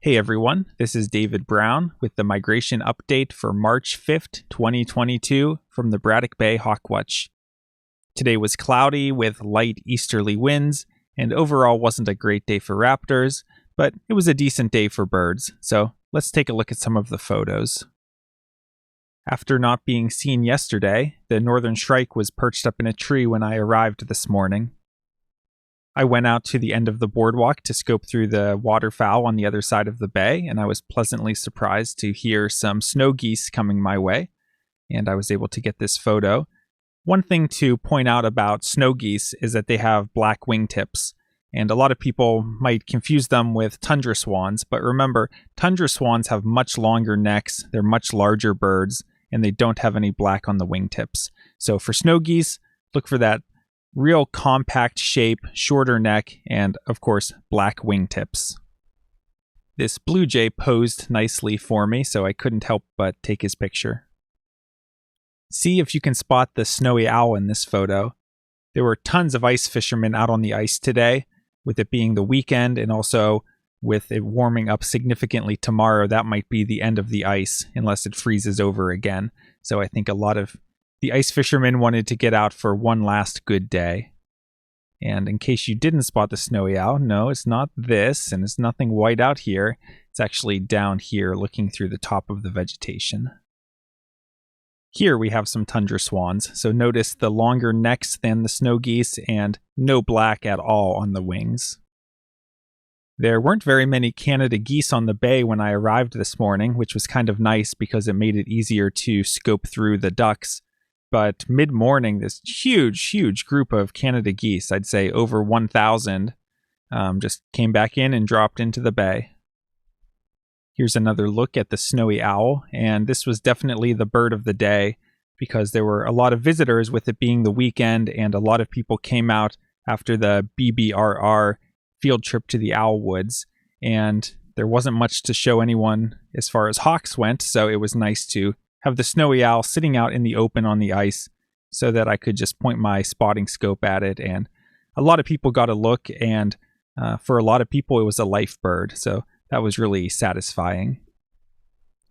Hey everyone, this is David Brown with the migration update for March 5th, 2022 from the Braddock Bay Hawk Watch. Today was cloudy with light easterly winds, and overall wasn't a great day for raptors, but it was a decent day for birds, so let's take a look at some of the photos. After not being seen yesterday, the northern shrike was perched up in a tree when I arrived this morning. I went out to the end of the boardwalk to scope through the waterfowl on the other side of the bay, and I was pleasantly surprised to hear some snow geese coming my way, and I was able to get this photo. One thing to point out about snow geese is that they have black wingtips, and a lot of people might confuse them with tundra swans, but remember, tundra swans have much longer necks, they're much larger birds, and they don't have any black on the wingtips. So for snow geese, look for that real compact shape, shorter neck, and of course, black wingtips. This blue jay posed nicely for me, so I couldn't help but take his picture. See if you can spot the snowy owl in this photo. There were tons of ice fishermen out on the ice today, with it being the weekend, and also with it warming up significantly tomorrow, that might be the end of the ice, unless it freezes over again. So I think a lot of the ice fishermen wanted to get out for one last good day. And in case you didn't spot the snowy owl, no, it's not this, and it's nothing white out here. It's actually down here looking through the top of the vegetation. Here we have some tundra swans, so notice the longer necks than the snow geese and no black at all on the wings. There weren't very many Canada geese on the bay when I arrived this morning, which was kind of nice because it made it easier to scope through the ducks. But mid-morning, this huge group of Canada geese, I'd say over 1,000, just came back in and dropped into the bay. Here's another look at the snowy owl, and this was definitely the bird of the day because there were a lot of visitors with it being the weekend, and a lot of people came out after the BBRR field trip to the owl woods, and there wasn't much to show anyone as far as hawks went, so it was nice to have the snowy owl sitting out in the open on the ice so that I could just point my spotting scope at it. And a lot of people got a look, and for a lot of people, it was a life bird. So that was really satisfying.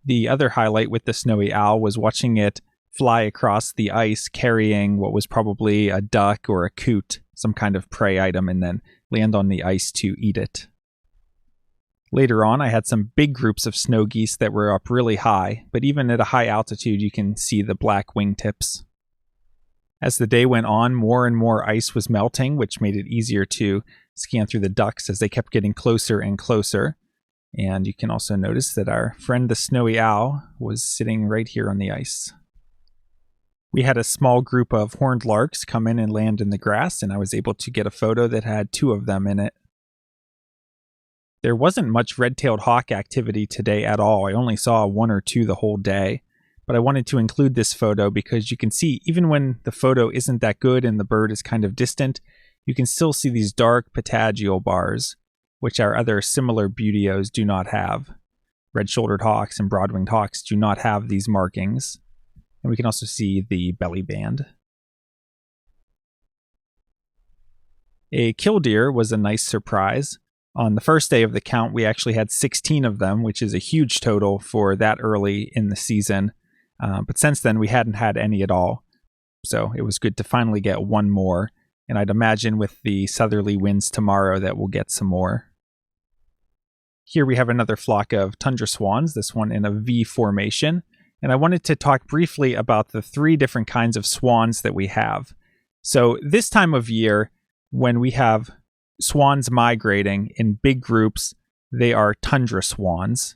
The other highlight with the snowy owl was watching it fly across the ice carrying what was probably a duck or a coot, some kind of prey item, and then land on the ice to eat it. Later on, I had some big groups of snow geese that were up really high, but even at a high altitude, you can see the black wingtips. As the day went on, more and more ice was melting, which made it easier to scan through the ducks as they kept getting closer and closer. And you can also notice that our friend the snowy owl was sitting right here on the ice. We had a small group of horned larks come in and land in the grass, and I was able to get a photo that had 2 of them in it. There wasn't much red-tailed hawk activity today at all. I only saw 1 or 2 the whole day, but I wanted to include this photo because you can see even when the photo isn't that good and the bird is kind of distant, you can still see these dark patagial bars, which our other similar buteos do not have. Red-shouldered hawks and broad-winged hawks do not have these markings. And we can also see the belly band. A killdeer was a nice surprise. On the first day of the count, we actually had 16 of them, which is a huge total for that early in the season. But since then, we hadn't had any at all. So it was good to finally get 1 more. And I'd imagine with the southerly winds tomorrow that we'll get some more. Here we have another flock of tundra swans, this one in a V formation. And I wanted to talk briefly about the 3 different kinds of swans that we have. So this time of year, when we have swans migrating in big groups, they are tundra swans.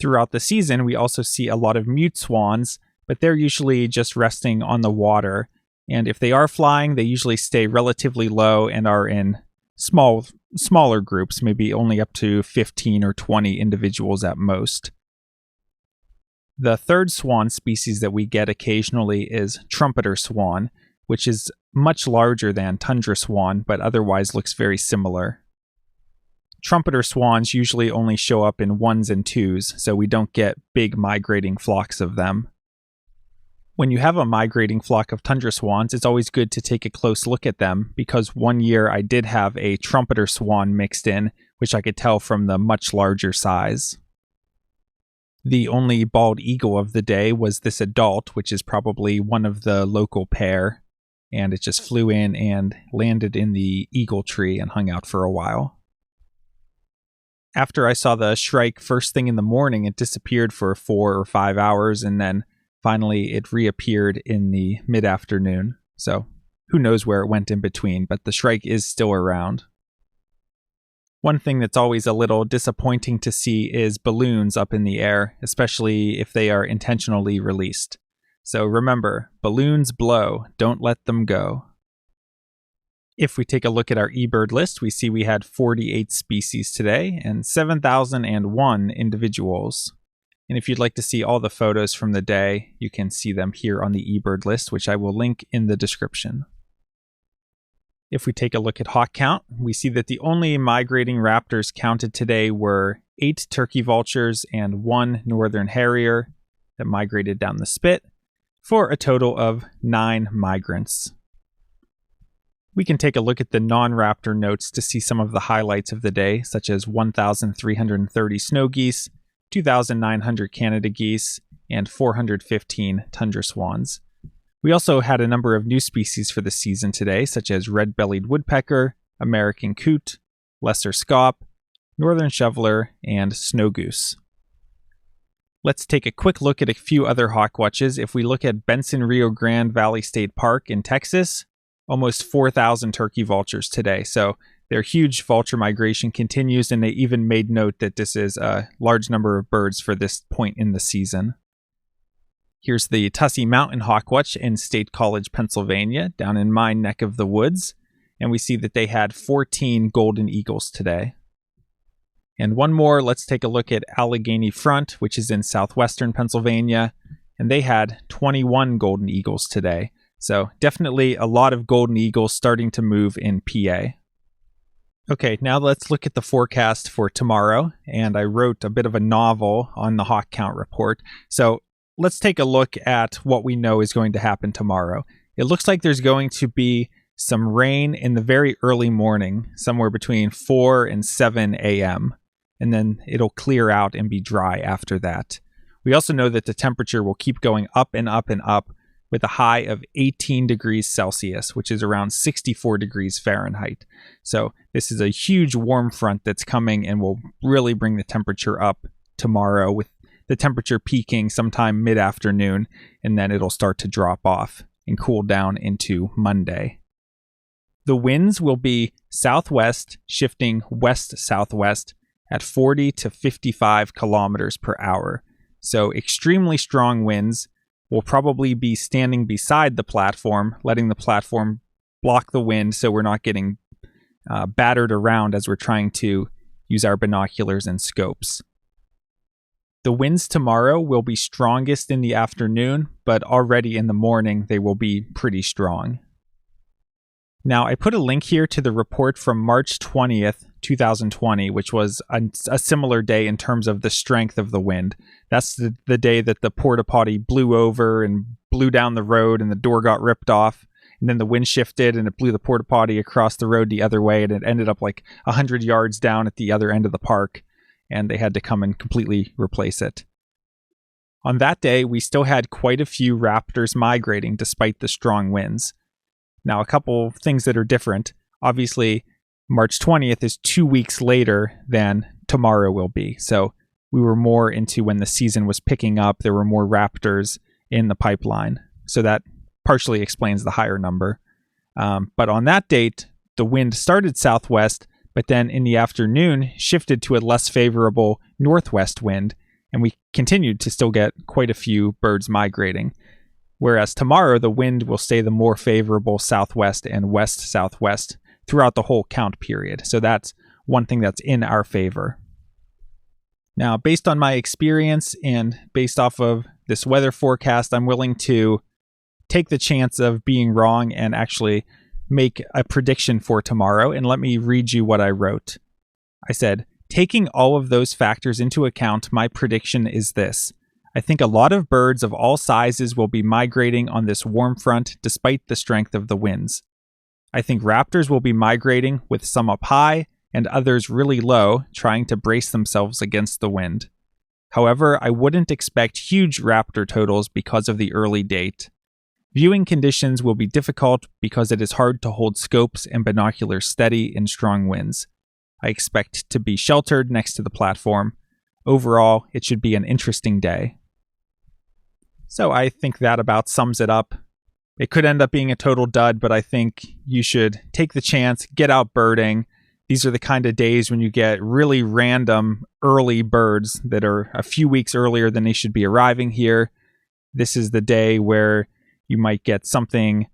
Throughout the season, we also see a lot of mute swans, but they're usually just resting on the water. And if they are flying, they usually stay relatively low and are in smaller groups, maybe only up to 15 or 20 individuals at most. The third swan species that we get occasionally is trumpeter swan, which is much larger than tundra swan, but otherwise looks very similar. Trumpeter swans usually only show up in 1s and 2s, so we don't get big migrating flocks of them. When you have a migrating flock of tundra swans, it's always good to take a close look at them, because one year I did have a trumpeter swan mixed in which I could tell from the much larger size. The only bald eagle of the day was this adult, which is probably one of the local pair, and it just flew in and landed in the eagle tree and hung out for a while. After I saw the shrike first thing in the morning, it disappeared for 4 or 5 hours, and then finally it reappeared in the mid-afternoon. So who knows where it went in between, but the shrike is still around. One thing that's always a little disappointing to see is balloons up in the air, especially if they are intentionally released. So remember, balloons blow, don't let them go. If we take a look at our eBird list, we see we had 48 species today and 7,001 individuals. And if you'd like to see all the photos from the day, you can see them here on the eBird list, which I will link in the description. If we take a look at hawk count, we see that the only migrating raptors counted today were 8 turkey vultures and 1 northern harrier that migrated down the spit, for a total of 9 migrants. We can take a look at the non-raptor notes to see some of the highlights of the day, such as 1,330 snow geese, 2,900 Canada geese, and 415 tundra swans. We also had a number of new species for the season today, such as red-bellied woodpecker, American coot, lesser scaup, northern shoveler, and snow goose. Let's take a quick look at a few other hawk watches. If we look at Benson Rio Grande Valley State Park in Texas, almost 4,000 turkey vultures today. So their huge vulture migration continues, and they even made note that this is a large number of birds for this point in the season. Here's the Tussey Mountain Hawk Watch in State College, Pennsylvania, down in my neck of the woods. And we see that they had 14 golden eagles today. And one more, let's take a look at Allegheny Front, which is in southwestern Pennsylvania. And they had 21 golden eagles today. So definitely a lot of golden eagles starting to move in PA. Okay, now let's look at the forecast for tomorrow. And I wrote a bit of a novel on the HawkCount Report. So let's take a look at what we know is going to happen tomorrow. It looks like there's going to be some rain in the very early morning, somewhere between 4 and 7 a.m., and then it'll clear out and be dry after that. We also know that the temperature will keep going up and up and up with a high of 18 degrees Celsius, which is around 64 degrees Fahrenheit. So this is a huge warm front that's coming and will really bring the temperature up tomorrow, with the temperature peaking sometime mid-afternoon, and then it'll start to drop off and cool down into Monday. The winds will be southwest, shifting west-southwest at 40 to 55 kilometers per hour. So extremely strong winds. Will probably be standing beside the platform, letting the platform block the wind so we're not getting battered around as we're trying to use our binoculars and scopes. The winds tomorrow will be strongest in the afternoon, but already in the morning they will be pretty strong. Now, I put a link here to the report from March 20th, 2020, which was a similar day in terms of the strength of the wind. That's the day that the porta potty blew over and blew down the road and the door got ripped off. And then the wind shifted and it blew the porta potty across the road the other way, and it ended up like 100 yards down at the other end of the park, and they had to come and completely replace it. On that day, we still had quite a few raptors migrating despite the strong winds. Now, a couple things that are different. Obviously, March 20th is 2 weeks later than tomorrow will be. So we were more into when the season was picking up. There were more raptors in the pipeline. So that partially explains the higher number. But on that date, the wind started southwest, but then in the afternoon shifted to a less favorable northwest wind. And we continued to still get quite a few birds migrating. Whereas tomorrow, the wind will stay the more favorable southwest and west-southwest throughout the whole count period. So that's one thing that's in our favor. Now, based on my experience and based off of this weather forecast, I'm willing to take the chance of being wrong and actually make a prediction for tomorrow. And let me read you what I wrote. I said, taking all of those factors into account, my prediction is this. I think a lot of birds of all sizes will be migrating on this warm front despite the strength of the winds. I think raptors will be migrating with some up high and others really low, trying to brace themselves against the wind. However, I wouldn't expect huge raptor totals because of the early date. Viewing conditions will be difficult because it is hard to hold scopes and binoculars steady in strong winds. I expect to be sheltered next to the platform. Overall, it should be an interesting day. So I think that about sums it up. It could end up being a total dud, but I think you should take the chance, get out birding. These are the kind of days when you get really random early birds that are a few weeks earlier than they should be arriving here. This is the day where you might get something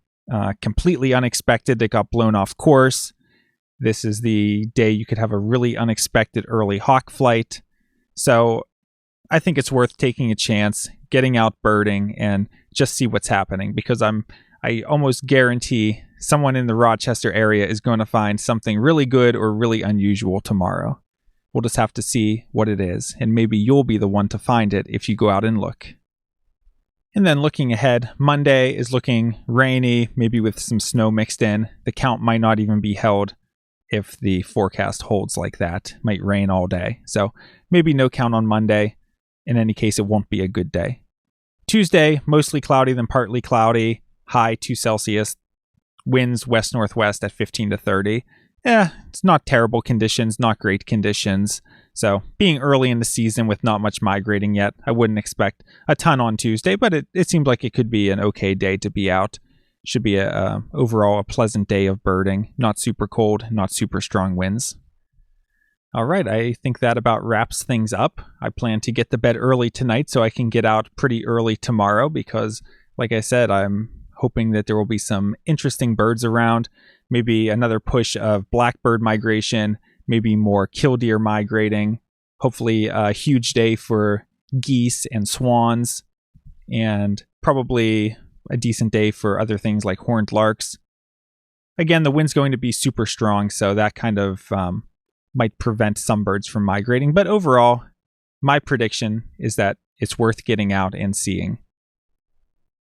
completely unexpected that got blown off course. This is the day you could have a really unexpected early hawk flight. So I think it's worth taking a chance, getting out birding, and just see what's happening, because I almost guarantee someone in the Rochester area is going to find something really good or really unusual tomorrow. We'll just have to see what it is, and maybe you'll be the one to find it if you go out and look. And then looking ahead, Monday is looking rainy, maybe with some snow mixed in. The count might not even be held if the forecast holds like that. It might rain all day. So maybe no count on Monday. In any case, it won't be a good day. Tuesday, mostly cloudy then partly cloudy. High 2 Celsius. Winds west-northwest at 15 to 30. It's not terrible conditions, not great conditions. So being early in the season with not much migrating yet, I wouldn't expect a ton on Tuesday, but it seems like it could be an okay day to be out. Should be overall a pleasant day of birding. Not super cold, not super strong winds. All right, I think that about wraps things up. I plan to get to bed early tonight so I can get out pretty early tomorrow because, like I said, I'm hoping that there will be some interesting birds around. Maybe another push of blackbird migration, maybe more killdeer migrating. Hopefully a huge day for geese and swans, and probably a decent day for other things like horned larks. Again, the wind's going to be super strong, so that kind of might prevent some birds from migrating. But overall, my prediction is that it's worth getting out and seeing.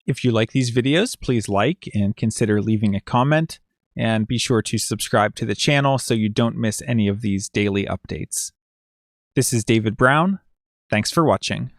If you like these videos, please like and consider leaving a comment. And be sure to subscribe to the channel so you don't miss any of these daily updates. This is David Brown. Thanks for watching.